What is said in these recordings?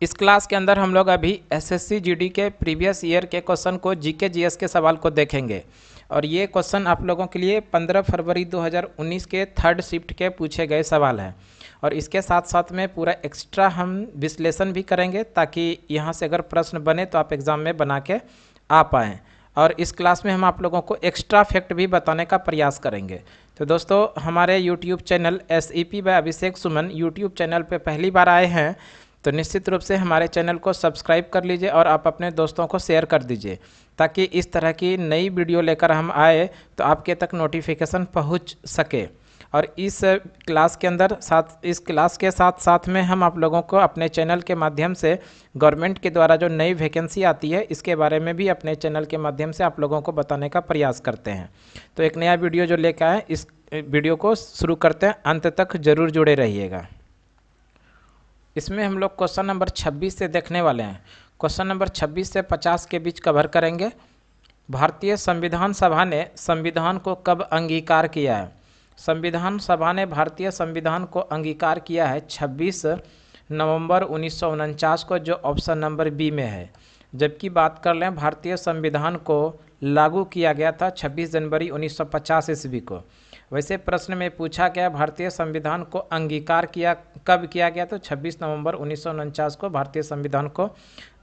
इस क्लास के अंदर हम लोग अभी एसएससी जीडी के प्रीवियस ईयर के क्वेश्चन को जीके जीएस के सवाल को देखेंगे। और ये क्वेश्चन आप लोगों के लिए 15 फरवरी 2019 के थर्ड शिफ्ट के पूछे गए सवाल हैं। और इसके साथ साथ में पूरा एक्स्ट्रा हम विश्लेषण भी करेंगे ताकि यहाँ से अगर प्रश्न बने तो आप एग्ज़ाम में बना के आ पाएँ। और इस क्लास में हम आप लोगों को एक्स्ट्रा फैक्ट भी बताने का प्रयास करेंगे। तो दोस्तों, हमारे यूट्यूब चैनल SEP बाय अभिषेक सुमन यूट्यूब चैनल पे पहली बार आए हैं तो निश्चित रूप से हमारे चैनल को सब्सक्राइब कर लीजिए और आप अपने दोस्तों को शेयर कर दीजिए ताकि इस तरह की नई वीडियो लेकर हम आए तो आपके तक नोटिफिकेशन पहुंच सके। और इस क्लास के अंदर इस क्लास के साथ साथ में हम आप लोगों को अपने चैनल के माध्यम से गवर्नमेंट के द्वारा जो नई वैकेंसी आती है इसके बारे में भी अपने चैनल के माध्यम से आप लोगों को बताने का प्रयास करते हैं। तो एक नया वीडियो जो लेकर आए, इस वीडियो को शुरू करते हैं, अंत तक जरूर जुड़े रहिएगा। इसमें हम लोग क्वेश्चन नंबर 26 से देखने वाले हैं। क्वेश्चन नंबर 26 से 50 के बीच कवर करेंगे। भारतीय संविधान सभा ने संविधान को कब अंगीकार किया है? संविधान सभा ने भारतीय संविधान को अंगीकार किया है 26 नवंबर 1949 को, जो ऑप्शन नंबर बी में है। जबकि बात कर लें भारतीय संविधान को लागू किया गया था 26 जनवरी 1950 ईस्वी को। वैसे प्रश्न में पूछा गया भारतीय संविधान को अंगीकार कब किया गया, तो 26 नवंबर 1949 को भारतीय संविधान को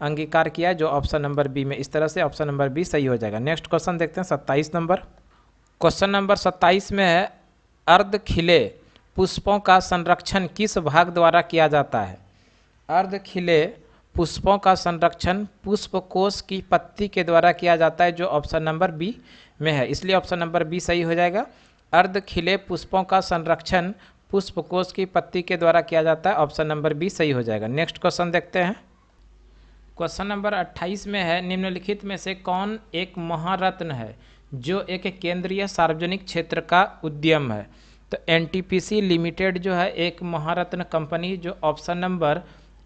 अंगीकार किया, जो ऑप्शन नंबर बी में। इस तरह से ऑप्शन नंबर बी सही हो जाएगा। नेक्स्ट क्वेश्चन देखते हैं 27 नंबर। क्वेश्चन नंबर 27 में है, अर्ध खिले पुष्पों का संरक्षण किस भाग द्वारा किया जाता है? अर्ध खिले पुष्पों का संरक्षण पुष्पकोश की पत्ती के द्वारा किया जाता है, जो ऑप्शन नंबर बी में है। इसलिए ऑप्शन नंबर बी सही हो जाएगा। अर्ध खिले पुष्पों का संरक्षण पुष्पकोश की पत्ती के द्वारा किया जाता है, ऑप्शन नंबर बी सही हो जाएगा। नेक्स्ट क्वेश्चन देखते हैं। क्वेश्चन नंबर 28 में है, निम्नलिखित में से कौन एक महारत्न है जो एक केंद्रीय सार्वजनिक क्षेत्र का उद्यम है? तो NTPC लिमिटेड जो है एक महारत्न कंपनी, जो ऑप्शन नंबर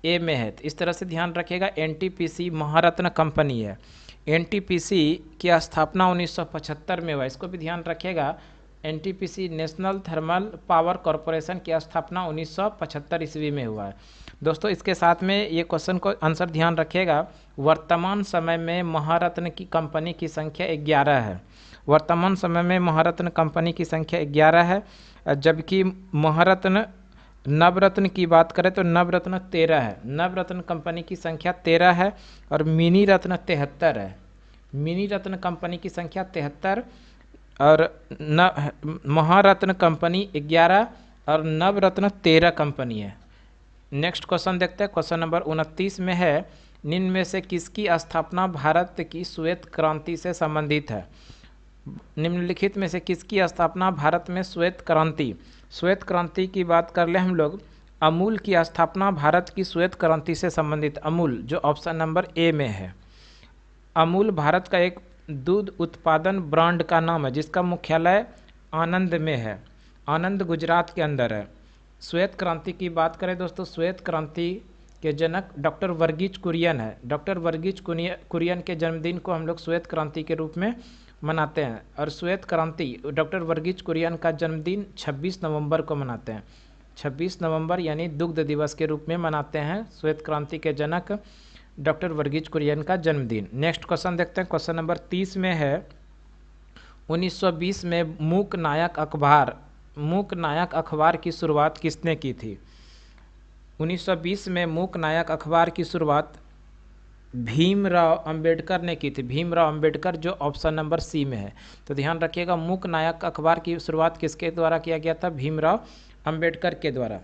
ए में है। तो इस तरह से ध्यान रखिएगा, NTPC महारत्न कंपनी है। NTPC की स्थापना 1975 में हुआ, इसको भी ध्यान रखिएगा। NTPC national thermal power corporation की स्थापना 1975 ईस्वी में हुआ है। दोस्तों, इसके साथ में ये क्वेश्चन को आंसर ध्यान रखिएगा। वर्तमान समय में महारत्न की कंपनी की संख्या 11 है। वर्तमान समय में महारत्न कंपनी की संख्या 11 है, जबकि महारत्न नवरत्न की बात करें तो नवरत्न 13 है। नवरत्न कंपनी की संख्या 13 है और मिनी रत्न 73 है। मिनी रत्न कंपनी की संख्या 73 और महारत्न कंपनी 11 और नवरत्न 13 कंपनी है। नेक्स्ट क्वेश्चन देखते हैं। क्वेश्चन नंबर 29 में है, निम्न में से किसकी स्थापना भारत की श्वेत क्रांति से संबंधित है? निम्नलिखित में से किसकी स्थापना भारत में श्वेत क्रांति की बात कर ले हम लोग, अमूल की स्थापना भारत की श्वेत क्रांति से संबंधित, अमूल, जो ऑप्शन नंबर ए में है। अमूल भारत का एक दूध उत्पादन ब्रांड का नाम है जिसका मुख्यालय आनंद में है। आनंद गुजरात के अंदर है। श्वेत क्रांति की बात करें दोस्तों, श्वेत क्रांति के जनक डॉक्टर वर्गीज कुरियन है। डॉक्टर वर्गीज कुरियन के जन्मदिन को हम लोग श्वेत क्रांति के रूप में मनाते हैं। और श्वेत क्रांति डॉक्टर वर्गीज कुरियन का जन्मदिन 26 नवंबर को मनाते हैं। 26 नवंबर यानी दुग्ध दिवस के रूप में मनाते हैं श्वेत क्रांति के जनक डॉक्टर वर्गीज कुरियन का जन्मदिन। नेक्स्ट क्वेश्चन देखते हैं। क्वेश्चन नंबर 30 में है, 1920 में मूक नायक अखबार की शुरुआत किसने की थी? 1920 में मूक नायक अखबार की शुरुआत भीमराव अंबेडकर ने की थी। भीमराव अंबेडकर, जो ऑप्शन नंबर सी में है। तो ध्यान रखिएगा, मूक नायक अखबार की शुरुआत किसके द्वारा किया गया था? भीमराव अंबेडकर के द्वारा।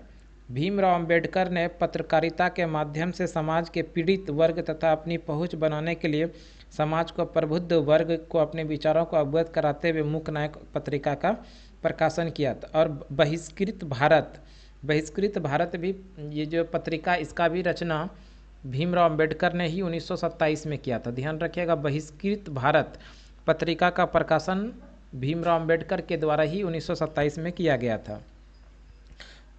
भीमराव अंबेडकर ने पत्रकारिता के माध्यम से समाज के पीड़ित वर्ग तथा अपनी पहुंच बनाने के लिए समाज को प्रबुद्ध वर्ग को अपने विचारों को अवगत कराते हुए मूक नायक पत्रिका का प्रकाशन किया था। और बहिष्कृत भारत भी, ये जो पत्रिका, इसका भी रचना भीमराव अंबेडकर ने ही 1927 में किया था। ध्यान रखिएगा, बहिष्कृत भारत पत्रिका का प्रकाशन भीमराव अंबेडकर के द्वारा ही 1927 में किया गया था।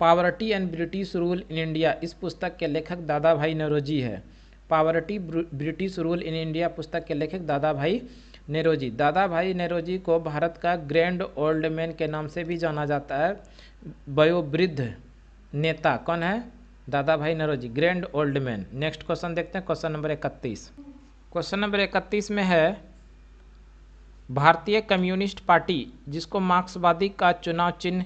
Poverty and British rule in India, इस पुस्तक के लेखक दादा भाई नौरोजी है। Poverty British rule in India पुस्तक के लेखक दादा भाई नेरोजी। दादा भाई नेरोजी को भारत का ग्रैंड ओल्ड मैन के नाम से भी जाना जाता है। वयोवृद्ध नेता कौन है? Dadabhai Naoroji, grand old man. Next question देखते हैं, क्वेश्चन नंबर 31। क्वेश्चन नंबर 31 में है भारतीय कम्युनिस्ट पार्टी जिसको मार्क्सवादी का चुनाव चिन्ह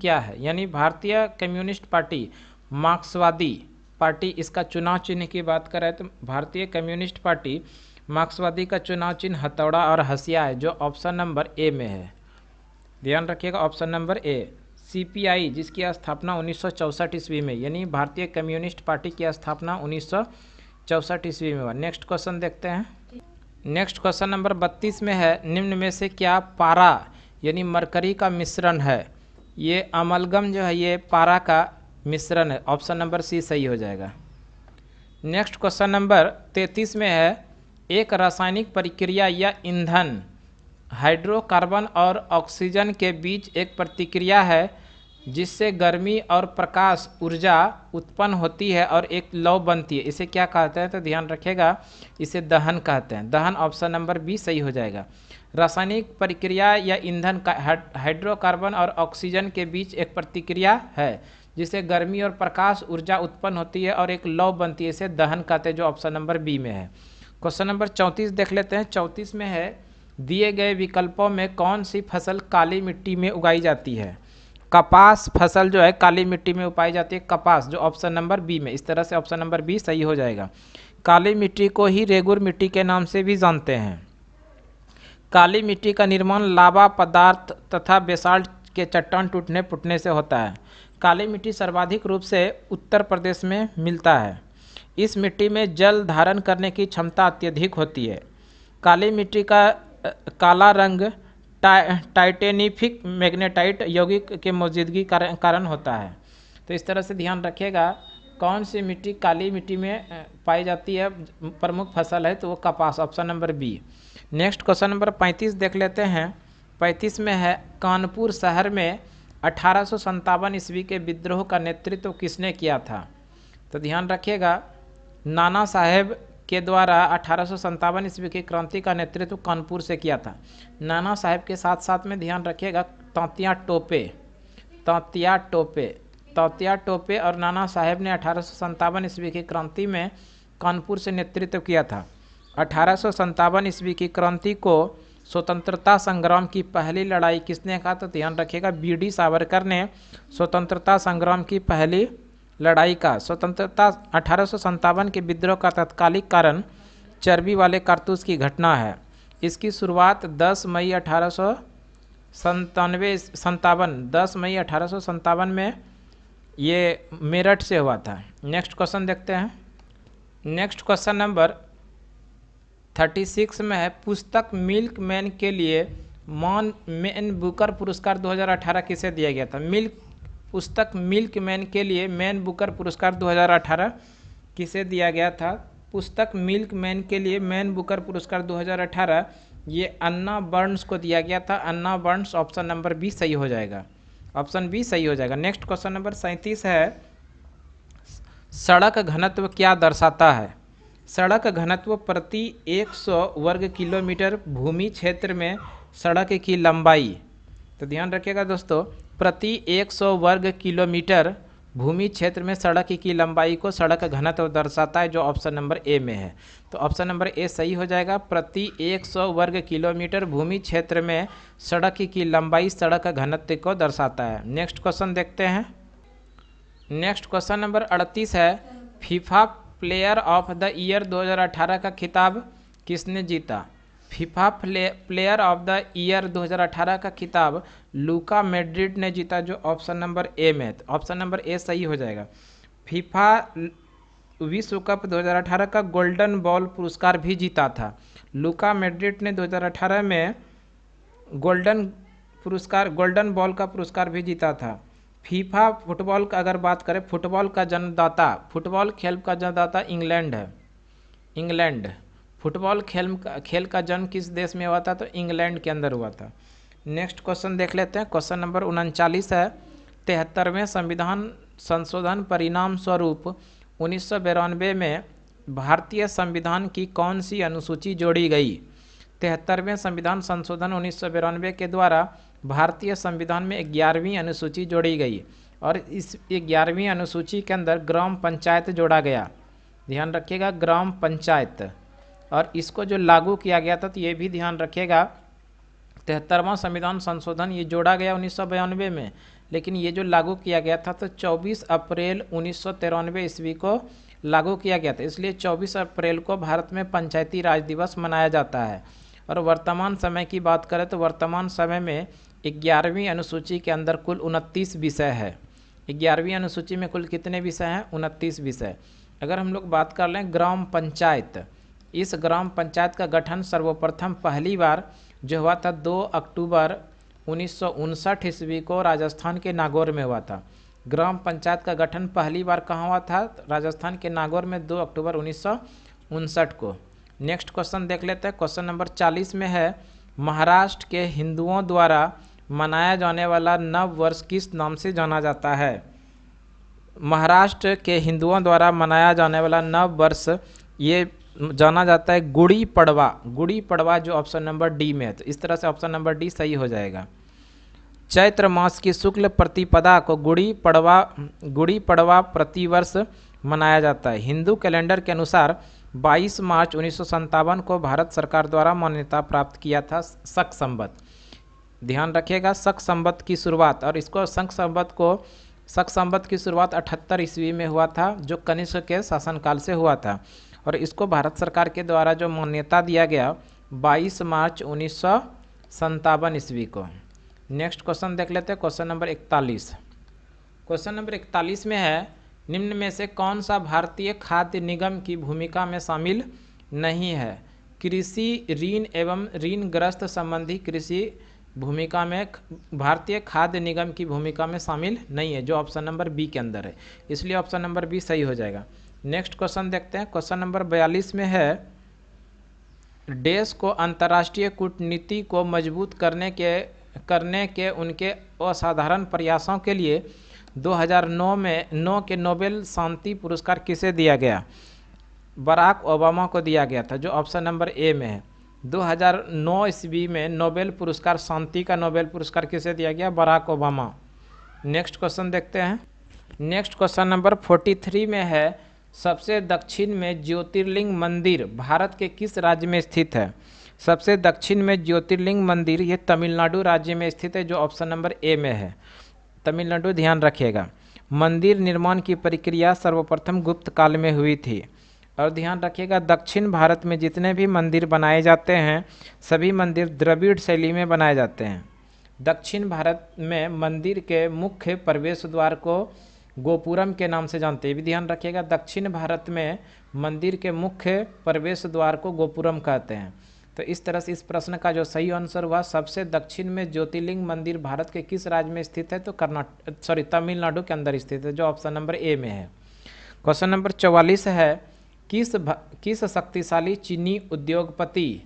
क्या है। यानी भारतीय कम्युनिस्ट पार्टी मार्क्सवादी पार्टी, इसका चुनाव चिन्ह की बात करें तो भारतीय कम्युनिस्ट पार्टी मार्क्सवादी का चुनाव चिन्ह हथौड़ा और हंसिया है, जो ऑप्शन नंबर ए में है। ध्यान रखिएगा, ऑप्शन नंबर ए। सीपीआई जिसकी स्थापना 1964 ईस्वी में, यानी भारतीय कम्युनिस्ट पार्टी की स्थापना 1964 ईस्वी में हुआ। नेक्स्ट क्वेश्चन देखते हैं। नेक्स्ट क्वेश्चन नंबर 32 में है निम्न में से क्या पारा यानी मरकरी का मिश्रण है। ये अमलगम जो है ये पारा का मिश्रण है, ऑप्शन नंबर सी सही हो जाएगा। नेक्स्ट क्वेश्चन नंबर 33 में है एक रासायनिक प्रक्रिया या ईंधन हाइड्रोकार्बन और ऑक्सीजन के बीच एक प्रतिक्रिया है जिससे गर्मी और प्रकाश ऊर्जा उत्पन्न होती है और एक लौ बनती है, इसे क्या कहते हैं। तो ध्यान रखिएगा, इसे दहन कहते हैं। दहन ऑप्शन नंबर बी सही हो जाएगा। रासायनिक प्रक्रिया या ईंधन का हाइड्रोकार्बन और ऑक्सीजन के बीच एक प्रतिक्रिया है जिससे गर्मी और प्रकाश ऊर्जा उत्पन्न होती है और एक लौ बनती है, इसे दहन कहते हैं, जो ऑप्शन नंबर बी में है। क्वेश्चन नंबर 34 देख लेते हैं। 34 में है दिए गए विकल्पों में कौन सी फसल काली मिट्टी में उगाई जाती है। कपास फसल जो है काली मिट्टी में उगाई जाती है, कपास, जो ऑप्शन नंबर बी में। इस तरह से ऑप्शन नंबर बी सही हो जाएगा। काली मिट्टी को ही रेगुर मिट्टी के नाम से भी जानते हैं। काली मिट्टी का निर्माण लावा पदार्थ तथा बेसाल्ट के चट्टान टूटने फूटने से होता है। काली मिट्टी सर्वाधिक रूप से उत्तर प्रदेश में मिलता है। इस मिट्टी में जल धारण करने की क्षमता अत्यधिक होती है। काली मिट्टी का काला रंग टाइटेनिफिक मैग्नेटाइट यौगिक के मौजूदगी कारण होता है। तो इस तरह से ध्यान रखिएगा, कौन सी मिट्टी काली मिट्टी में पाई जाती है, प्रमुख फसल है तो वो कपास, option number B. Next question number 35 देख लेते हैं। 35 में है कानपुर शहर में 1857 ईस्वी के विद्रोह का नेतृत्व किसने किया था। तो ध्यान रखिएगा, नाना साहेब के द्वारा 1857 ईस्वी की क्रांति का नेतृत्व कानपुर से किया था। नाना साहेब के साथ साथ में ध्यान रखिएगा तात्या टोपे और नाना साहेब ने 1857 ईस्वी की क्रांति में कानपुर से नेतृत्व किया था। 1857 ईस्वी की क्रांति को स्वतंत्रता संग्राम की पहली लड़ाई किसने कहा। तो ध्यान रखिएगा, बी.डी. सावरकर ने स्वतंत्रता संग्राम की पहली लड़ाई का, स्वतंत्रता 1857 के विद्रोह का तत्कालिक कारण चर्बी वाले कारतूस की घटना है। इसकी शुरुआत 10 मई 1857 में ये मेरठ से हुआ था। नेक्स्ट क्वेश्चन देखते हैं। नेक्स्ट क्वेश्चन नंबर 36 में है पुस्तक मिल्क मैन के लिए मैन बुकर पुरस्कार 2018 किसे दिया गया था। पुस्तक मिल्क मैन के लिए मैन बुकर पुरस्कार 2018 किसे दिया गया था। पुस्तक मिल्क मैन के लिए मैन बुकर पुरस्कार 2018 ये अन्ना बर्न्स को दिया गया था। अन्ना बर्न्स, ऑप्शन नंबर बी सही हो जाएगा। ऑप्शन बी सही हो जाएगा। नेक्स्ट क्वेश्चन नंबर 37 है सड़क घनत्व क्या दर्शाता है। सड़क घनत्व प्रति 100 वर्ग किलोमीटर भूमि क्षेत्र में सड़क की लंबाई। तो ध्यान रखिएगा दोस्तों, प्रति 100 वर्ग किलोमीटर भूमि क्षेत्र में सड़क की लंबाई को सड़क घनत्व दर्शाता है, जो ऑप्शन नंबर ए में है। तो ऑप्शन नंबर ए सही हो जाएगा। प्रति 100 वर्ग किलोमीटर भूमि क्षेत्र में सड़क की लंबाई सड़क घनत्व को दर्शाता है। नेक्स्ट क्वेश्चन देखते हैं। नेक्स्ट क्वेश्चन नंबर 38 है FIFA player of the year 2018 का खिताब किसने जीता। FIFA player of the year 2018 का खिताब लूका मैड्रिड ने जीता, जो ऑप्शन नंबर ए में है। ऑप्शन नंबर ए सही हो जाएगा। फीफा विश्व कप 2018 का गोल्डन बॉल पुरस्कार भी जीता था। लूका मैड्रिड ने 2018 में गोल्डन बॉल का पुरस्कार भी जीता था। फीफा फुटबॉल का अगर बात करें, फुटबॉल खेल का जन्मदाता इंग्लैंड है। इंग्लैंड फुटबॉल खेल का जन्म किस देश में हुआ था। तो इंग्लैंड के अंदर हुआ था। नेक्स्ट क्वेश्चन देख लेते हैं। क्वेश्चन नंबर 39 है 73वें संविधान संशोधन परिणाम स्वरूप 1992 में भारतीय संविधान की कौन सी अनुसूची जोड़ी गई। 73वें संविधान संशोधन 1992 के द्वारा भारतीय संविधान में 11वीं अनुसूची जोड़ी गई और इस 11वीं अनुसूची के अंदर ग्राम पंचायत जोड़ा गया। ध्यान रखिएगा, ग्राम पंचायत। और इसको जो लागू किया गया था, तो ये भी ध्यान रखिएगा, 73वां संविधान संशोधन ये जोड़ा गया 1992 में, लेकिन ये जो लागू किया गया था तो 24 अप्रैल 1993 ईस्वी को लागू किया गया था। इसलिए 24 अप्रैल को भारत में पंचायती राज दिवस मनाया जाता है। और वर्तमान समय की बात करें तो वर्तमान समय में 11वीं अनुसूची के अंदर कुल 29 विषय है। 11वीं अनुसूची में कुल कितने विषय हैं? 29 विषय। अगर हम लोग बात कर लें ग्राम पंचायत, इस ग्राम पंचायत का गठन सर्वप्रथम पहली बार जो हुआ था 2 अक्टूबर 1959 ईस्वी को राजस्थान के नागौर में हुआ था। ग्राम पंचायत का गठन पहली बार कहाँ हुआ था? राजस्थान के नागौर में 2 अक्टूबर 1959 को। नेक्स्ट क्वेश्चन देख लेते हैं। क्वेश्चन नंबर 40 में है, महाराष्ट्र के हिंदुओं द्वारा मनाया जाने वाला नव वर्ष किस नाम से जाना जाता है? महाराष्ट्र के हिंदुओं द्वारा मनाया जाने वाला नव वर्ष ये जाना जाता है गुड़ी पड़वा। गुड़ी पड़वा जो ऑप्शन नंबर डी में है, तो इस तरह से ऑप्शन नंबर डी सही हो जाएगा। चैत्र मास की शुक्ल प्रतिपदा को गुड़ी पड़वा प्रतिवर्ष मनाया जाता है। हिंदू कैलेंडर के अनुसार 22 मार्च 1957 को भारत सरकार द्वारा मान्यता प्राप्त किया था शक संवत। ध्यान रखिएगा, शक संवत की शुरुआत, और इसको शक संवत की शुरुआत 78 ईस्वी में हुआ था, जो कनिष्क के शासनकाल से हुआ था। और इसको भारत सरकार के द्वारा जो मान्यता दिया गया 22 मार्च 1957 ईस्वी को। नेक्स्ट क्वेश्चन देख लेते हैं। Question number 41। क्वेश्चन नंबर 41 में है, निम्न में से कौन सा भारतीय खाद्य निगम की भूमिका में शामिल नहीं है? कृषि ऋण एवं ऋणग्रस्त संबंधी कृषि भूमिका में भारतीय खाद्य निगम की भूमिका में शामिल नहीं है, जो ऑप्शन नंबर बी के अंदर है। इसलिए ऑप्शन नंबर बी सही हो जाएगा। नेक्स्ट क्वेश्चन देखते हैं। क्वेश्चन नंबर 42 में है, देश को अंतर्राष्ट्रीय कूटनीति को मजबूत करने के उनके असाधारण प्रयासों के लिए 2009 के नोबेल शांति पुरस्कार किसे दिया गया? बराक ओबामा को दिया गया था, जो ऑप्शन नंबर ए में है। 2009 ईस्वी में नोबेल पुरस्कार, शांति का नोबेल पुरस्कार किसे दिया गया? Barack Obama. नेक्स्ट क्वेश्चन देखते हैं। नेक्स्ट क्वेश्चन नंबर 43 में है, सबसे दक्षिण में ज्योतिर्लिंग मंदिर भारत के किस राज्य में स्थित है? सबसे दक्षिण में ज्योतिर्लिंग मंदिर ये तमिलनाडु राज्य में स्थित है, जो ऑप्शन नंबर ए में है, तमिलनाडु। ध्यान रखिएगा, मंदिर निर्माण की प्रक्रिया सर्वप्रथम गुप्त काल में हुई थी। और ध्यान रखिएगा, दक्षिण भारत में जितने भी मंदिर बनाए जाते हैं सभी मंदिर द्रविड़ शैली में बनाए जाते हैं। दक्षिण भारत में मंदिर के मुख्य प्रवेश द्वार को गोपुरम के नाम से जानते हैं। भी ध्यान रखिएगा, दक्षिण भारत में मंदिर के मुख्य प्रवेश द्वार को गोपुरम कहते हैं। तो इस तरह से इस प्रश्न का जो सही आंसर हुआ, सबसे दक्षिण में ज्योतिर्लिंग मंदिर भारत के किस राज्य में स्थित है? तो तमिलनाडु के अंदर स्थित है, जो ऑप्शन नंबर ए में है। क्वेश्चन नंबर 44 है, किस शक्तिशाली चीनी उद्योगपति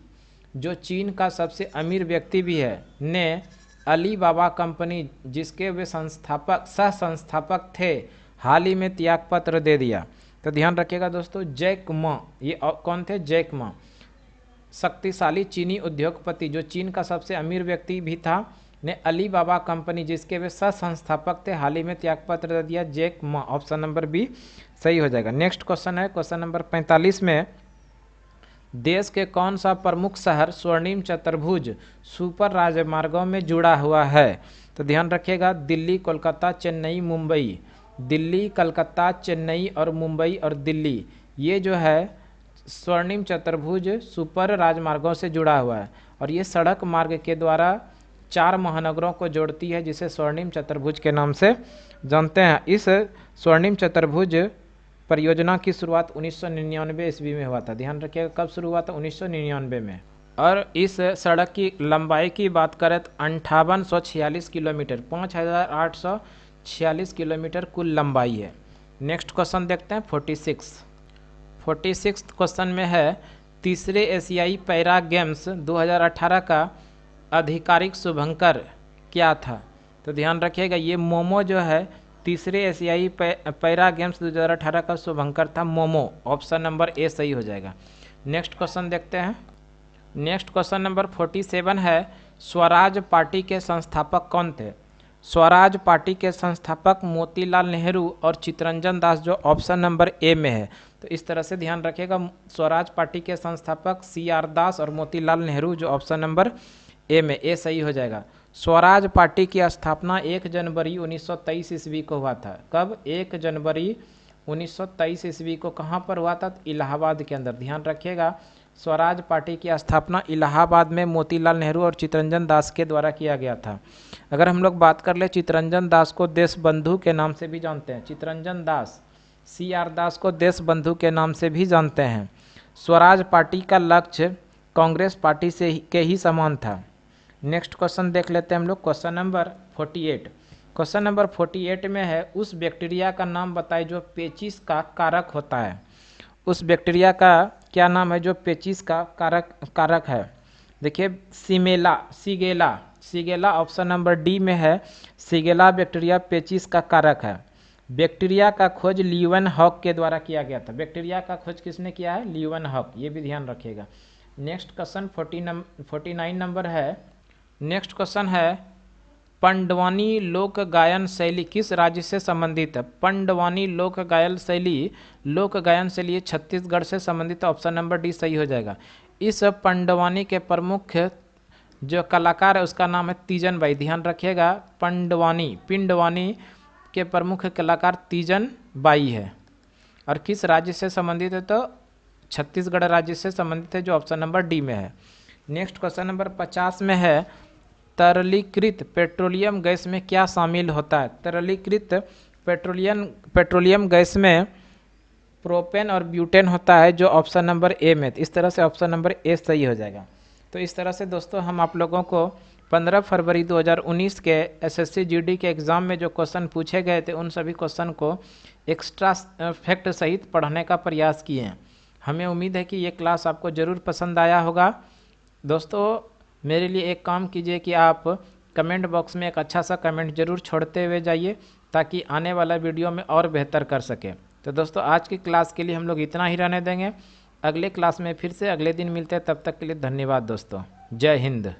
जो चीन का सबसे अमीर व्यक्ति भी है ने अली बाबा कंपनी, जिसके वे सह संस्थापक थे, हाल ही में त्यागपत्र दे दिया? तो ध्यान रखिएगा दोस्तों, जैक मा। ये कौन थे? Jack Ma. शक्तिशाली चीनी उद्योगपति जो चीन का सबसे अमीर व्यक्ति भी था, ने अली बाबा कंपनी, जिसके वे सह संस्थापक थे, हाल ही में त्यागपत्र दे दिया। Jack Ma, option number B सही हो जाएगा। नेक्स्ट क्वेश्चन है क्वेश्चन नंबर 45 में, देश के कौन सा प्रमुख शहर स्वर्णिम चतुर्भुज सुपर राजमार्गों में जुड़ा हुआ है? तो ध्यान रखिएगा, दिल्ली, कोलकाता, चेन्नई, मुंबई। दिल्ली, कलकत्ता, चेन्नई और मुंबई और दिल्ली, ये जो है स्वर्णिम चतुर्भुज सुपर राजमार्गों से जुड़ा हुआ है। और ये सड़क मार्ग के द्वारा 4 महानगरों को जोड़ती है, जिसे स्वर्णिम चतुर्भुज के नाम से जानते हैं। इस स्वर्णिम चतुर्भुज परियोजना की शुरुआत 1999 ईस्वी में हुआ था। ध्यान रखिएगा, कब शुरू हुआ था? 1999 में। और इस सड़क की लंबाई की बात करें तो 5846 किलोमीटर, 5846 किलोमीटर कुल लंबाई है। नेक्स्ट क्वेश्चन देखते हैं 46 क्वेश्चन में है, तीसरे एशियाई पैरा गेम्स 2018 का आधिकारिक शुभंकर क्या था? तो ध्यान रखिएगा, ये मोमो जो है तीसरे एशियाई पैरा गेम्स 2018 का शुभंकर था मोमो। ऑप्शन नंबर ए सही हो जाएगा। नेक्स्ट क्वेश्चन देखते हैं। नेक्स्ट क्वेश्चन नंबर 47 है, स्वराज पार्टी के संस्थापक कौन थे? स्वराज पार्टी के संस्थापक मोतीलाल नेहरू और चित्तरंजन दास, जो ऑप्शन नंबर ए में है। तो इस तरह से ध्यान रखिएगा, स्वराज पार्टी के संस्थापक CR दास और मोतीलाल नेहरू, जो ऑप्शन नंबर ए में, ए सही हो जाएगा। स्वराज पार्टी की स्थापना 1 जनवरी 1923 ईस्वी को हुआ था। कब? 1 जनवरी 1923 ईस्वी को कहाँ पर हुआ था? इलाहाबाद के अंदर। ध्यान रखिएगा, स्वराज पार्टी की स्थापना इलाहाबाद में मोतीलाल नेहरू और चित्तरंजन दास के द्वारा किया गया था। अगर हम लोग बात कर ले, चित्तरंजन दास को देश बंधु के नाम से भी जानते हैं। चित्तरंजन दास, CR दास को देश बंधु के नाम से भी जानते हैं। स्वराज पार्टी का लक्ष्य कांग्रेस पार्टी के ही समान था। नेक्स्ट क्वेश्चन देख लेते हैं हम लोग, क्वेश्चन नंबर 48। क्वेश्चन नंबर 48 में है, उस बैक्टीरिया का नाम बताए जो पेचिश का कारक होता है। उस बैक्टीरिया का क्या नाम है जो पेचिश का कारक है? देखिए, सीगेला ऑप्शन नंबर डी में है। सीगेला बैक्टीरिया पेचिश का कारक है। बैक्टीरिया का खोज ल्यूवन हॉक के द्वारा किया गया था। बैक्टीरिया का खोज किसने किया है? ल्यूवन हॉक, ये भी ध्यान रखिएगा। नेक्स्ट क्वेश्चन 49 नंबर है। नेक्स्ट क्वेश्चन है, पंडवानी लोक गायन शैली किस राज्य से संबंधित है? पंडवानी लोक गायन शैली छत्तीसगढ़ से संबंधित। ऑप्शन नंबर डी सही हो जाएगा। इस पंडवानी के प्रमुख जो कलाकार है उसका नाम है तीजन बाई। ध्यान रखिएगा, पिंडवानी के प्रमुख कलाकार तीजन बाई है। और किस राज्य से संबंधित है? तो छत्तीसगढ़ राज्य से संबंधित है, जो ऑप्शन नंबर डी में है। नेक्स्ट क्वेश्चन नंबर 50 में है, तरलीकृत पेट्रोलियम गैस में क्या शामिल होता है? तरलीकृत पेट्रोलियम गैस में प्रोपेन और ब्यूटेन होता है, जो ऑप्शन नंबर ए में। इस तरह से ऑप्शन नंबर ए सही हो जाएगा। तो इस तरह से दोस्तों हम आप लोगों को 15 फरवरी 2019 के SSC GD के एग्ज़ाम में जो क्वेश्चन पूछे गए थे उन सभी क्वेश्चन को एक्स्ट्रा फैक्ट सहित पढ़ने का प्रयास किए हैं। हमें उम्मीद है कि ये क्लास आपको ज़रूर पसंद आया होगा। दोस्तों, मेरे लिए एक काम कीजिए कि आप कमेंट बॉक्स में एक अच्छा सा कमेंट जरूर छोड़ते हुए जाइए, ताकि आने वाला वीडियो में और बेहतर कर सके। तो दोस्तों, आज की क्लास के लिए हम लोग इतना ही रहने देंगे। अगले क्लास में फिर से अगले दिन मिलते हैं। तब तक के लिए धन्यवाद दोस्तों। जय हिंद।